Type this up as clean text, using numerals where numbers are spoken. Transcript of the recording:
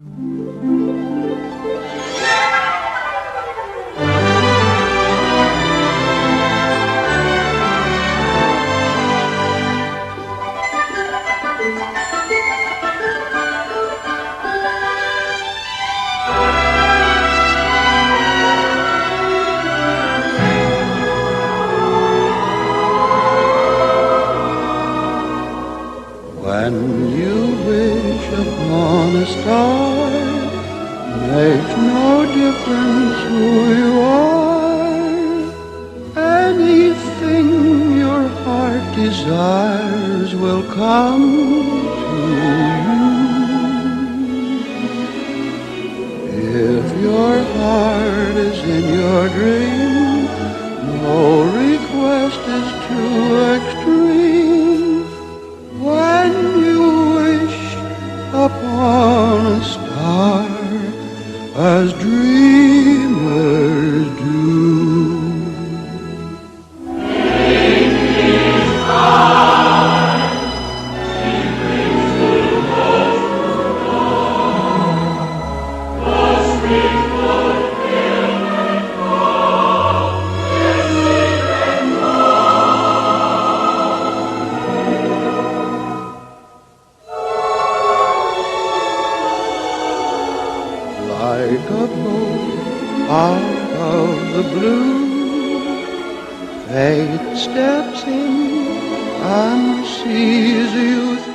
When you wish upon a star, makes no difference who you are. Anything your heart desires will come to you. If your heart is in your dream, no request is too extreme. When you wish upon a star, as dreamers do. Like a boat out of the blue, fate steps in and sees youth